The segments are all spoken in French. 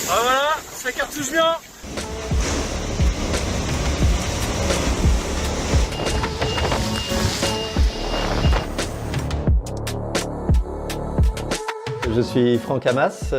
Ah voilà, ça cartouche bien. Je suis Franck Hamas,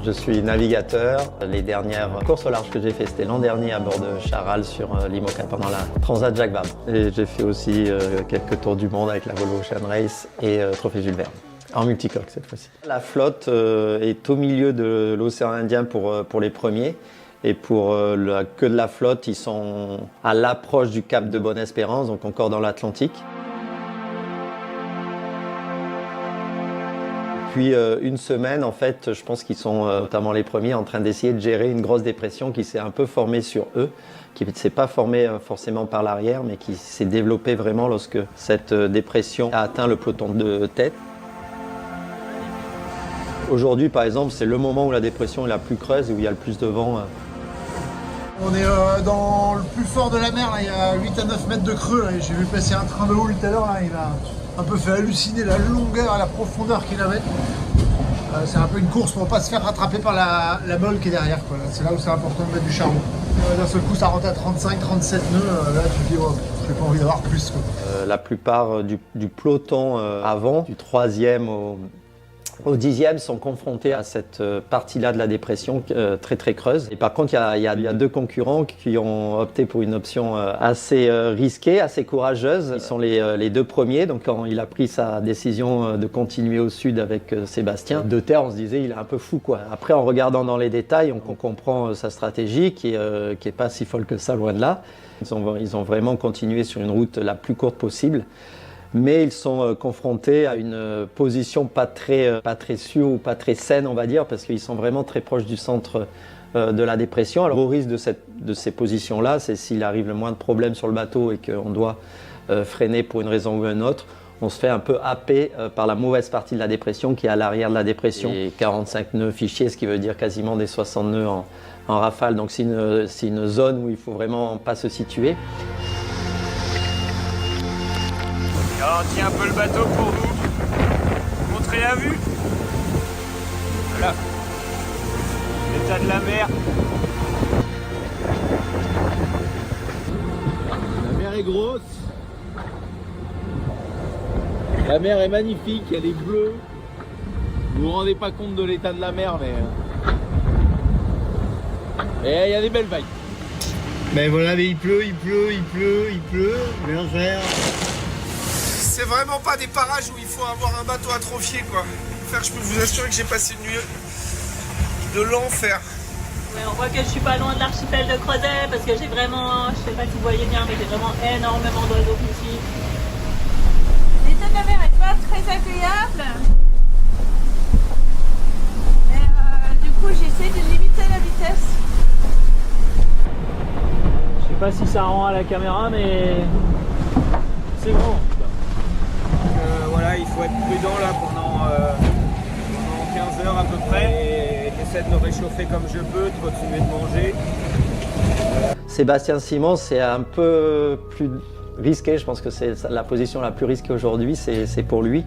je suis navigateur. Les dernières courses au large que j'ai fait, c'était l'an dernier à bord de Charal sur l'IMOCA pendant la Transat Jacques Vabre. Et j'ai fait aussi quelques tours du monde avec la Volvo Ocean Race et Trophée Jules Verne. En multicoque cette fois-ci. La flotte est au milieu de l'océan Indien pour les premiers. Et pour la queue de la flotte, ils sont à l'approche du cap de Bonne-Espérance, donc encore dans l'Atlantique. Depuis une semaine, en fait, je pense qu'ils sont, notamment les premiers, en train d'essayer de gérer une grosse dépression qui s'est un peu formée sur eux, qui ne s'est pas formée forcément par l'arrière, mais qui s'est développée vraiment lorsque cette dépression a atteint le peloton de tête. Aujourd'hui, par exemple, c'est le moment où la dépression est la plus creuse et où il y a le plus de vent. On est dans le plus fort de la mer, là. Il y a 8 à 9 mètres de creux. J'ai vu passer un train de houle tout à l'heure, il a un peu fait halluciner la longueur et la profondeur qu'il avait. C'est un peu une course pour ne pas se faire rattraper par la molle qui est derrière. C'est là où c'est important de mettre du charbon. D'un seul coup, ça rentre à 35, 37 nœuds. Là, tu te dis, oh, j'ai pas envie d'avoir plus, quoi. La plupart du peloton avant, du 3e au 10e, sont confrontés à cette partie-là de la dépression très très creuse. Et par contre, il y a deux concurrents qui ont opté pour une option assez risquée, assez courageuse. Ils sont les deux premiers. Donc quand il a pris sa décision de continuer au sud avec Sébastien, de terre, on se disait il est un peu fou, quoi. Après, en regardant dans les détails, on comprend sa stratégie qui est pas si folle que ça, loin de là. Ils ont vraiment continué sur une route la plus courte possible. Mais ils sont confrontés à une position pas très sûre ou pas très saine, on va dire, parce qu'ils sont vraiment très proches du centre de la dépression. Alors, le risque de ces positions-là, c'est s'il arrive le moins de problèmes sur le bateau et qu'on doit freiner pour une raison ou une autre, on se fait un peu happer par la mauvaise partie de la dépression qui est à l'arrière de la dépression. Et 45 nœuds fichiers, ce qui veut dire quasiment des 60 nœuds en rafale. Donc c'est une zone où il ne faut vraiment pas se situer. Alors, tiens un peu le bateau pour vous montrer la vue. Voilà. L'état de la mer. La mer est grosse. La mer est magnifique, elle est bleue. Vous vous rendez pas compte de l'état de la mer, mais il y a des belles vagues. Mais voilà, mais il pleut. Bergère. C'est vraiment pas des parages où il faut avoir un bateau atrophié, quoi. Je peux vous assurer que j'ai passé une nuit de l'enfer. Ouais, on voit que je suis pas loin de l'archipel de Crozet parce que j'ai vraiment, je sais pas si vous voyez bien, mais j'ai vraiment énormément d'oiseaux ici. L'état de la mer est pas très agréable. Et du coup, j'essaie de limiter la vitesse. Je sais pas si ça rend à la caméra, mais c'est bon. Voilà, il faut être prudent là pendant 15 heures à peu près. Et j'essaie de me réchauffer comme je peux, de continuer de manger. Sébastien Simon, c'est un peu plus risqué. Je pense que c'est la position la plus risquée aujourd'hui, c'est pour lui.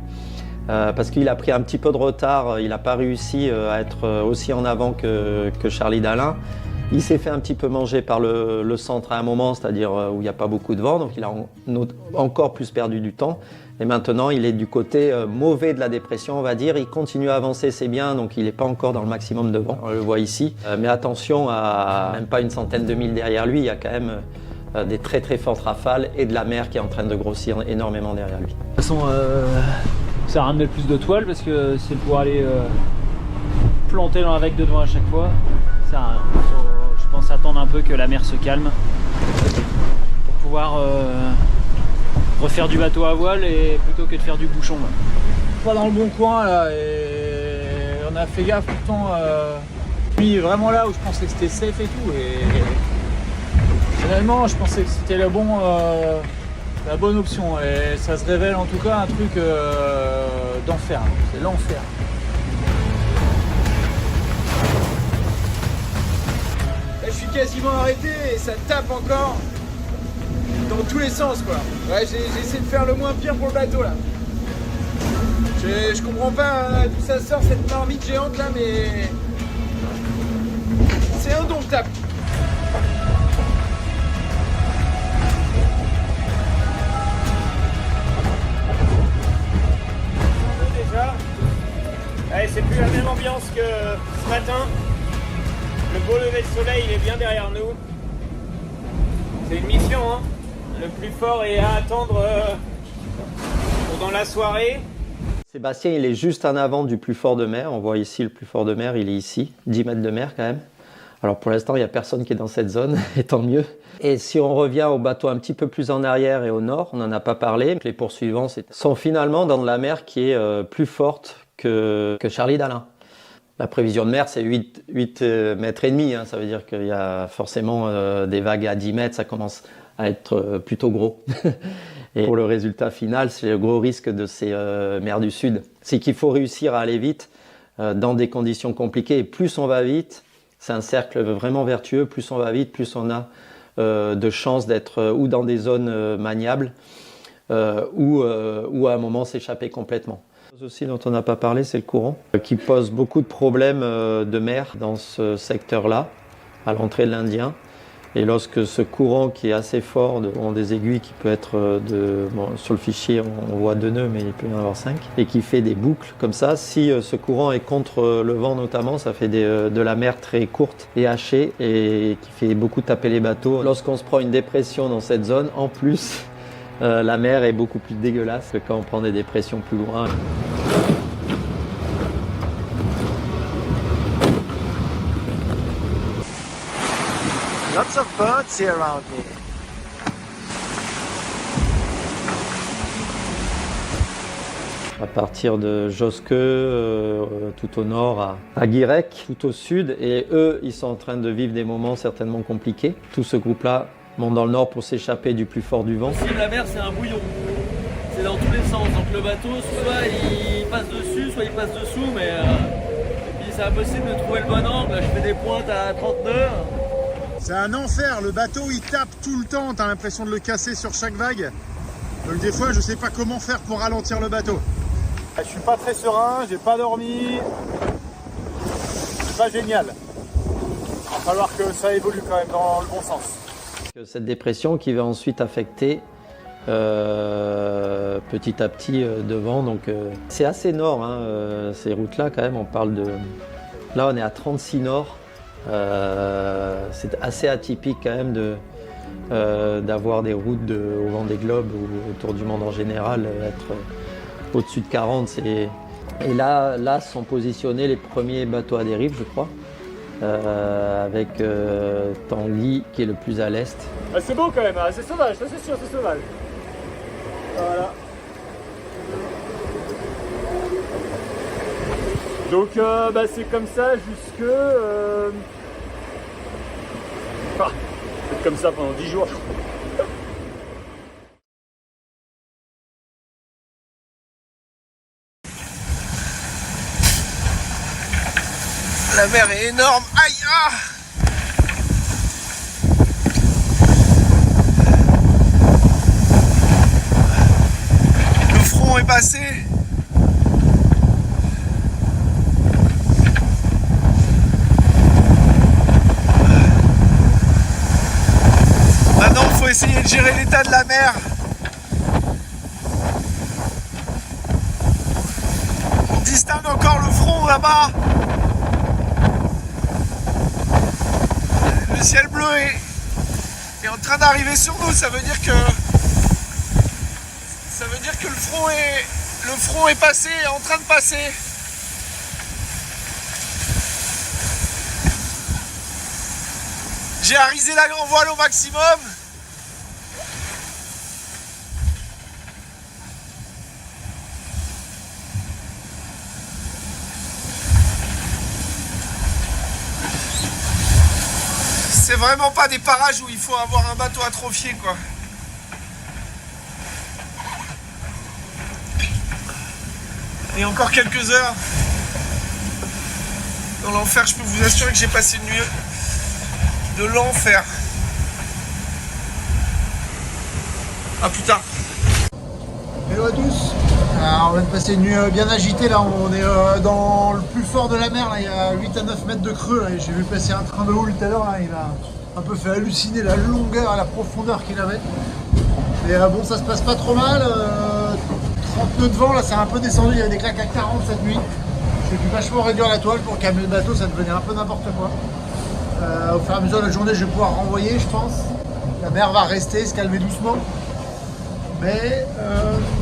Parce qu'il a pris un petit peu de retard, il n'a pas réussi à être aussi en avant que Charlie Dalin. Il s'est fait un petit peu manger par le centre à un moment, c'est-à-dire où il n'y a pas beaucoup de vent, donc il a encore plus perdu du temps. Et maintenant, il est du côté mauvais de la dépression, on va dire. Il continue à avancer, c'est bien, donc il n'est pas encore dans le maximum de vent. On le voit ici. Mais attention, à même pas une centaine de milles derrière lui, il y a quand même des très très fortes rafales et de la mer qui est en train de grossir énormément derrière lui. De toute façon, ça sert à mettre plus de toile parce que c'est pour aller planter dans la vague de devant à chaque fois. Ça, je pense attendre un peu que la mer se calme pour pouvoir refaire du bateau à voile et plutôt que de faire du bouchon. Pas dans le bon coin là, et on a fait gaffe pourtant. Lui vraiment là où je pensais que c'était safe et tout, et finalement je pensais que c'était la bonne option, et ça se révèle en tout cas un truc d'enfer, c'est l'enfer. Là, je suis quasiment arrêté et ça tape encore dans tous les sens, quoi. Ouais, j'ai essayé de faire le moins pire pour le bateau là. Je comprends pas d'où ça sort cette marmite géante là, mais je tape. Déjà. Allez, c'est plus la même ambiance que ce matin. Le beau lever de soleil, il est bien derrière nous. C'est une mission, hein. Le plus fort est à attendre dans la soirée. Sébastien, il est juste en avant du plus fort de mer. On voit ici le plus fort de mer, il est ici, 10 mètres de mer quand même. Alors pour l'instant, il n'y a personne qui est dans cette zone, et tant mieux. Et si on revient au bateau un petit peu plus en arrière et au nord, on n'en a pas parlé, les poursuivants sont finalement dans de la mer qui est plus forte que Charlie d'Alain. La prévision de mer, c'est 8 mètres et demi, hein. Ça veut dire qu'il y a forcément des vagues à 10 mètres, ça commence à être plutôt gros. Et pour le résultat final, c'est le gros risque de ces mers du Sud. C'est qu'il faut réussir à aller vite dans des conditions compliquées. Et plus on va vite, c'est un cercle vraiment vertueux, plus on va vite, plus on a de chances d'être ou dans des zones maniables ou à un moment s'échapper complètement. Aussi dont on n'a pas parlé, c'est le courant qui pose beaucoup de problèmes de mer dans ce secteur-là, à l'entrée de l'Indien. Et lorsque ce courant qui est assez fort, on des aiguilles qui peut être sur le fichier on voit 2 nœuds mais il peut y en avoir 5, et qui fait des boucles comme ça, si ce courant est contre le vent notamment, ça fait de la mer très courte et hachée et qui fait beaucoup taper les bateaux. Lorsqu'on se prend une dépression dans cette zone, en plus, la mer est beaucoup plus dégueulasse que quand on prend des dépressions plus loin. Lots of birds here around me. À partir de Josque, tout au nord, à Guirec, tout au sud. Et eux, ils sont en train de vivre des moments certainement compliqués. Tout ce groupe-là monte dans le nord pour s'échapper du plus fort du vent. La mer, c'est un bouillon. C'est dans tous les sens. Donc le bateau, soit il passe dessus, soit il passe dessous. Mais c'est impossible de trouver le bon angle. Je fais des pointes à 30 nœuds. C'est un enfer, le bateau il tape tout le temps, t'as l'impression de le casser sur chaque vague. Donc des fois je sais pas comment faire pour ralentir le bateau. Je suis pas très serein, j'ai pas dormi. C'est pas génial. Il va falloir que ça évolue quand même dans le bon sens. Cette dépression qui va ensuite affecter petit à petit devant. Donc c'est assez nord, hein, ces routes-là quand même, on parle de... Là on est à 36 nord. C'est assez atypique quand même d'avoir des routes au vent des globes ou autour du monde en général, être au-dessus de 40. Et là sont positionnés les premiers bateaux à dérive, je crois, avec Tanguy qui est le plus à l'est. Ah, c'est beau quand même, hein. C'est sauvage, ça c'est sûr, c'est sauvage. Voilà. Donc c'est comme ça jusque... c'est comme ça pendant 10 jours. La mer est énorme. Aïe, ah! Le front est passé. Maintenant, il faut essayer de gérer l'état de la mer. On distingue encore le front là-bas. Le ciel bleu est en train d'arriver sur nous. Ça veut dire que le front est passé, est en train de passer. J'ai arisé la grand voile au maximum. C'est vraiment pas des parages où il faut avoir un bateau atrophié, quoi. Et encore quelques heures dans l'enfer, je peux vous assurer que j'ai passé une nuit de l'enfer. À plus tard. Hello à tous. On vient de passer une nuit bien agitée là, on est dans le plus fort de la mer, là. Il y a 8 à 9 mètres de creux là, et j'ai vu passer un train de houle tout à l'heure, il a un peu fait halluciner la longueur et la profondeur qu'il avait. Et bon, ça se passe pas trop mal, 30 nœuds de vent là, c'est un peu descendu, il y avait des claques à 40 cette nuit. J'ai dû vachement réduire la toile pour calmer le bateau, ça devenait un peu n'importe quoi. Au fur et à mesure de la journée, je vais pouvoir renvoyer, je pense. La mer va rester, se calmer doucement. Mais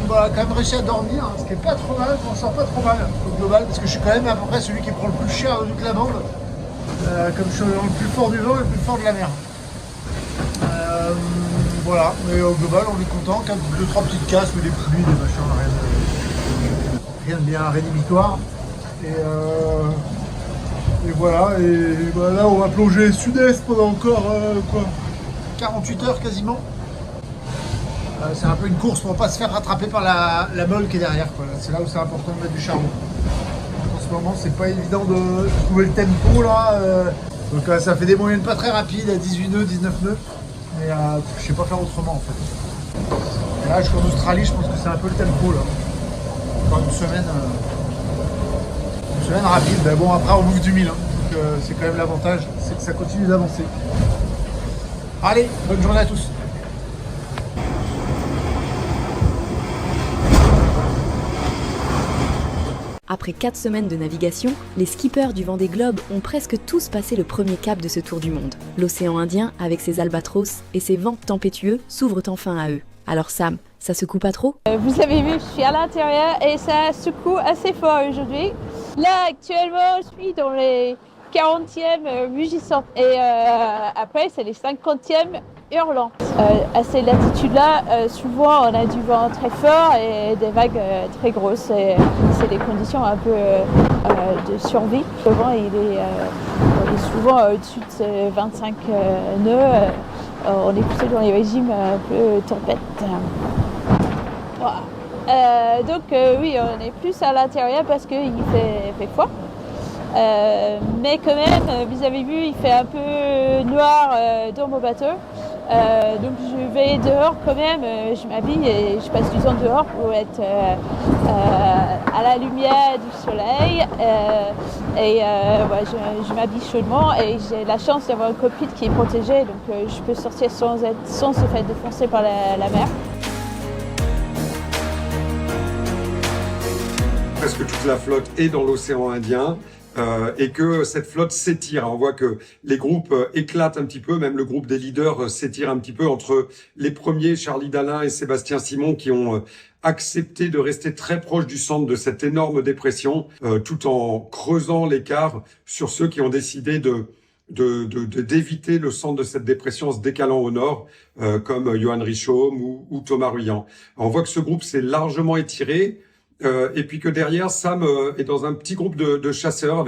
voilà, quand même réussi à dormir, hein, ce qui est pas trop mal, je m'en sors pas trop mal au global, parce que je suis quand même à peu près celui qui prend le plus cher de toute la bande, comme je suis dans le plus fort du vent et le plus fort de la mer. Voilà, mais au global on est content, 2-3 petites casses, mais des pluies, des machins, rien de bien rédhibitoire. Et voilà, et bah, là on va plonger sud-est pendant encore 48 heures quasiment. C'est un peu une course pour pas se faire rattraper par la molle qui est derrière. C'est là où c'est important de mettre du charbon. En ce moment, c'est pas évident de trouver le tempo là. Donc ça fait des moyennes pas très rapides, à 18 nœuds, 19 nœuds. Mais je sais pas faire autrement en fait. Et là, jusqu'en Australie, je pense que c'est un peu le tempo là. Encore une semaine rapide. Ben bon, après on bouffe du 1000. Hein. Donc c'est quand même l'avantage, c'est que ça continue d'avancer. Allez, bonne journée à tous. Après 4 semaines de navigation, les skippers du Vendée Globe ont presque tous passé le premier cap de ce tour du monde. L'océan Indien, avec ses albatros et ses vents tempétueux, s'ouvre enfin à eux. Alors Sam, ça secoue pas trop ? Vous avez vu, je suis à l'intérieur et ça secoue assez fort aujourd'hui. Là, actuellement, je suis dans les 40e rugissantes et après, c'est les 50e hurlants. À ces latitudes-là, souvent, on a du vent très fort et des vagues très grosses. Et c'est des conditions un peu de survie. Le vent, il est souvent au-dessus de 25 nœuds. On est plutôt dans les régimes un peu tempête. Voilà. Donc oui, on est plus à l'intérieur parce qu'il fait froid. Mais quand même, vous avez vu, il fait un peu noir dans mon bateau. Donc je vais dehors quand même, je m'habille et je passe du temps dehors pour être à la lumière du soleil. Ouais, je m'habille chaudement et j'ai la chance d'avoir un cockpit qui est protégé, donc je peux sortir sans se faire défoncer par la mer. Presque toute la flotte est dans l'océan Indien. Et que cette flotte s'étire. On voit que les groupes éclatent un petit peu, même le groupe des leaders s'étire un petit peu entre les premiers, Charlie Dalin et Sébastien Simon, qui ont accepté de rester très proche du centre de cette énorme dépression, tout en creusant l'écart sur ceux qui ont décidé d'éviter le centre de cette dépression en se décalant au nord, comme Johan Richaume ou Thomas Ruyant. On voit que ce groupe s'est largement étiré. Et puis que derrière, Sam est dans un petit groupe de chasseurs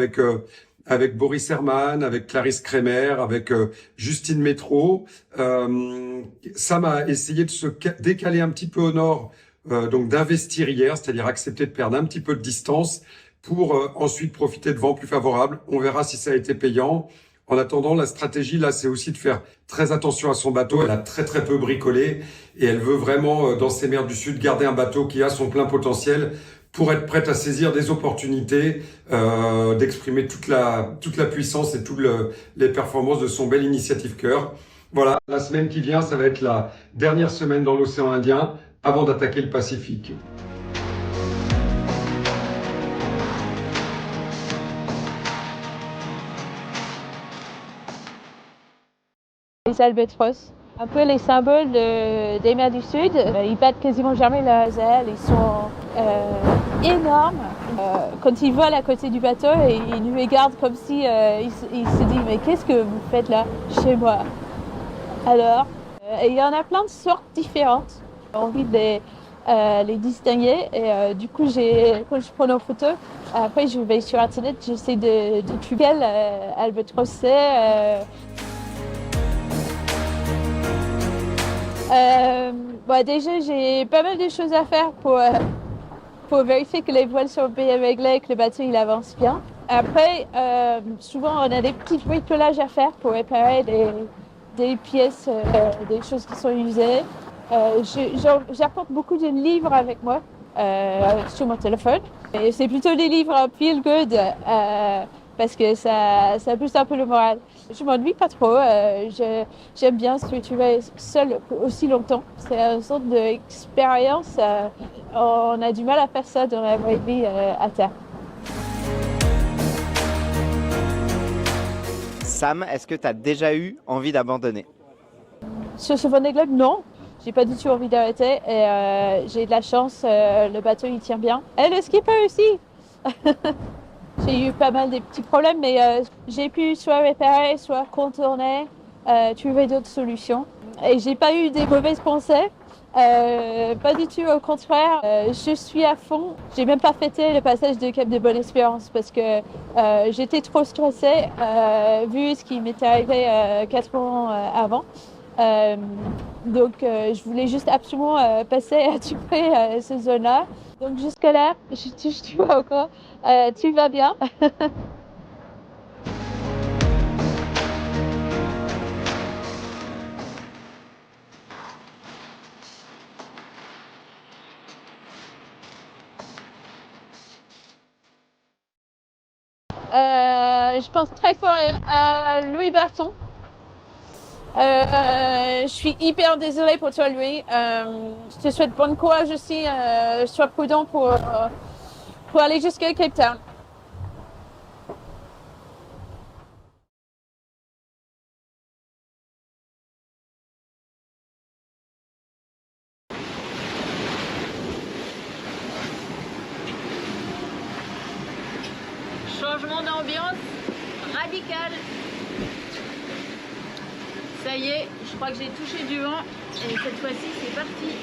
avec Boris Herman, avec Clarisse Kremer, avec Justine Métro. Sam a essayé de se décaler un petit peu au nord, donc d'investir hier, c'est-à-dire accepter de perdre un petit peu de distance pour ensuite profiter de vents plus favorables. On verra si ça a été payant. En attendant, la stratégie, là, c'est aussi de faire très attention à son bateau. Elle a très très peu bricolé et elle veut vraiment, dans ces mers du Sud, garder un bateau qui a son plein potentiel pour être prête à saisir des opportunités, d'exprimer toute la puissance et toutes les performances de son bel Initiative Cœur. Voilà, la semaine qui vient, ça va être la dernière semaine dans l'océan Indien avant d'attaquer le Pacifique. Les albatros, un peu les symboles des mers du Sud, ils battent quasiment jamais leurs ailes, ils sont énormes. Quand ils volent à côté du bateau, ils nous regardent comme si ils se disent mais qu'est-ce que vous faites là chez moi? Alors, il y en a plein de sortes différentes. J'ai envie de les distinguer et du coup quand je prends en photo, après je vais sur internet, j'essaie de trouver quel albatros c'est. Déjà, j'ai pas mal de choses à faire pour vérifier que les voiles sont bien réglées et que le bateau il avance bien. Après, souvent on a des petits bricolages à faire pour réparer des pièces, des choses qui sont usées. J'apporte beaucoup de livres avec moi sur mon téléphone. Et c'est plutôt des livres feel good parce que ça booste un peu le moral. Je m'ennuie pas trop. J'aime bien se retrouver seule aussi longtemps. C'est une sorte d'expérience. On a du mal à faire ça dans la vraie vie à terre. Sam, est-ce que tu as déjà eu envie d'abandonner? Sur ce Vendée Globe, non. J'ai pas du tout envie d'arrêter et j'ai de la chance, le bateau il tient bien. Et le skipper aussi. J'ai eu pas mal de petits problèmes, mais j'ai pu soit réparer, soit contourner, trouver d'autres solutions. Et j'ai pas eu des mauvaises pensées. Pas du tout, au contraire, je suis à fond. J'ai même pas fêté le passage de Cap de Bonne-Espérance parce que j'étais trop stressée vu ce qui m'était arrivé 4 ans avant. Donc je voulais juste absolument passer à tout près cette zone-là. Donc jusque-là, je touche du bois encore. Tout va bien. Je pense très fort à Louis Berton. Je suis hyper désolée pour toi, Louis. Je te souhaite bon courage aussi. Sois prudent pour aller jusqu'à Cape Town. Changement d'ambiance radical. Ça y est, je crois que j'ai touché du vent et cette fois-ci c'est parti.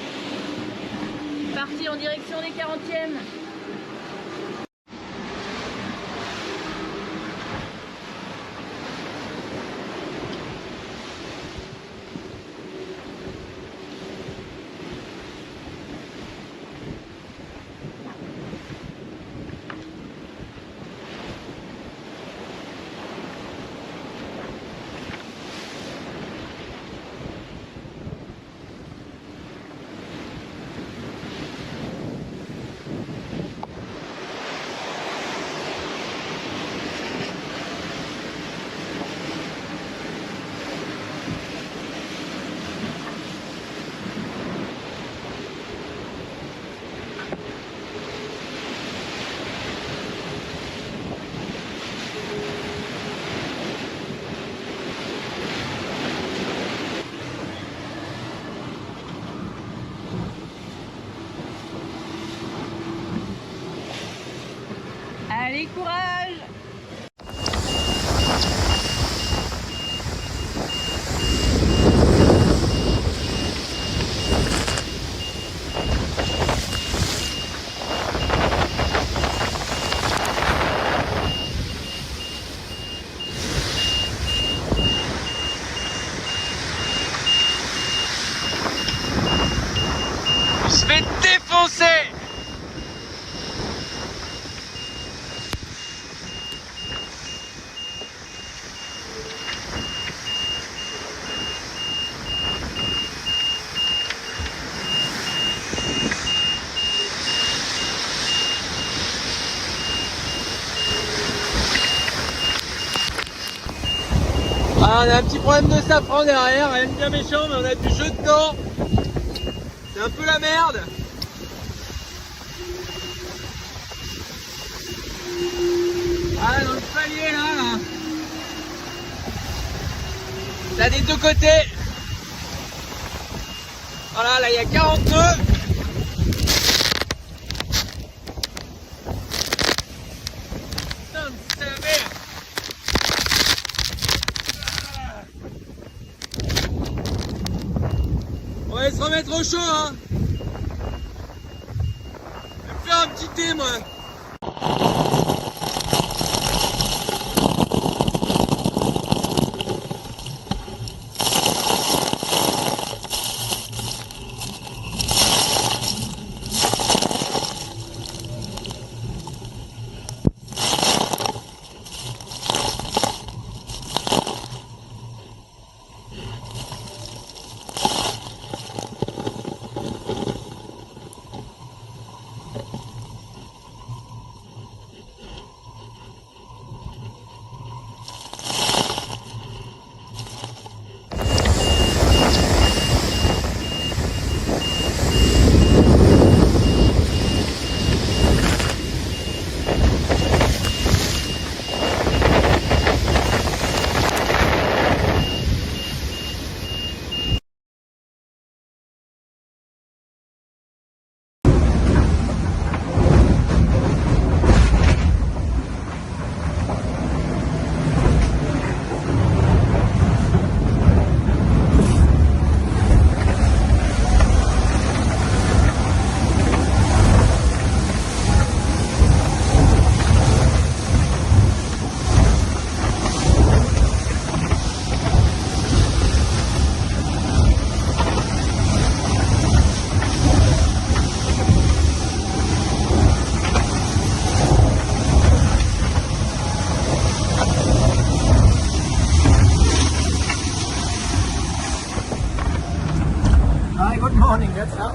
Parti en direction des 40e. Allez, courage! Je vais te défoncer! Ah, on a un petit problème de safran derrière, rien de bien méchant, mais on a du jeu dedans. C'est un peu la merde. Ah, dans le palier là. Là des deux côtés. Voilà, là il y a 42. Putain, c'est la merde. On va se remettre au chaud, hein. Je vais me faire un petit thé, moi.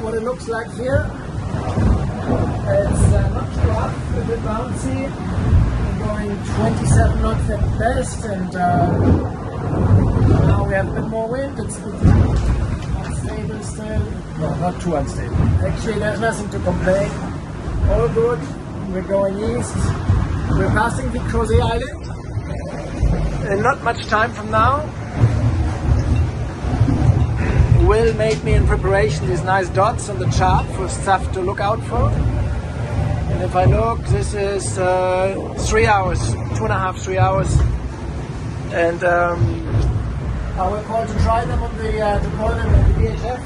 what it looks like here. It's not too up, a bit bouncy. We're going 27 knots at best, and now we have a bit more wind. It's a bit unstable still. No, not too unstable. Actually, there's nothing to complain. All good. We're going east. We're passing the Crozet Island. And not much time from now. Will made me in preparation these nice dots on the chart for stuff to look out for. And if I look, this is 3 hours, 2.5, 3 hours. And I will call to try them on the deploy them on the VHF.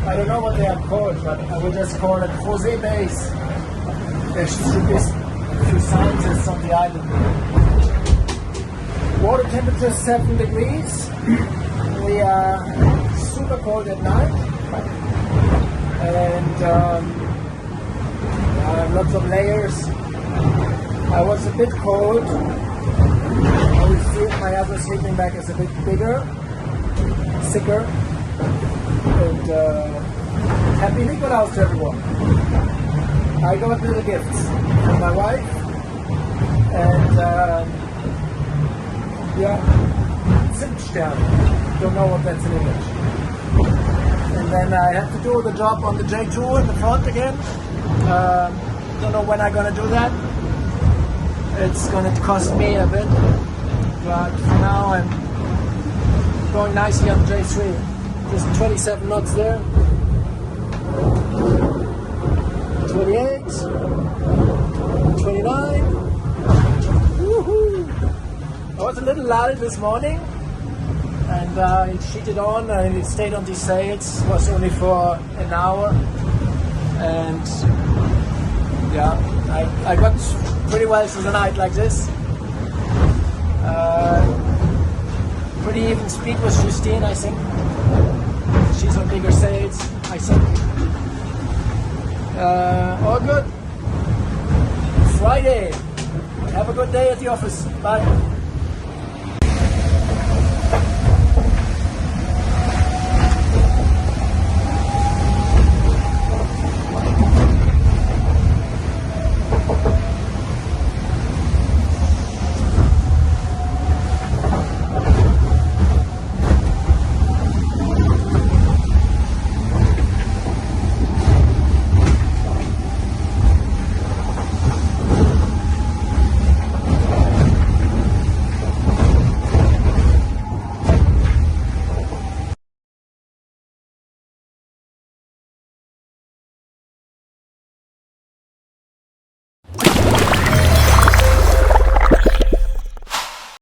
I don't know what they are called, but I will just call it Crozet Base. There should be a few scientists on the island. Water temperature 7 degrees. We are super cold at night. And lots of layers. I was a bit cold. I will feel my other sleeping bag is a bit bigger, thicker. And happy Nikolaus to everyone. I got little gifts from my wife. And Zimtstern. Don't know what that's in English. And then I have to do the job on the J2 in the front again. Don't know when I'm gonna do that. It's gonna cost me a bit, but for now I'm going nicely on the J3. Just 27 knots there. 28, 29. Woohoo! I was a little lull this morning, and it cheated on and it stayed on these sails. It was only for an hour, and yeah, I got pretty well through the night like this. Pretty even speed with Justine, I think. She's on bigger sails, I think. All good. Friday. Have a good day at the office. Bye.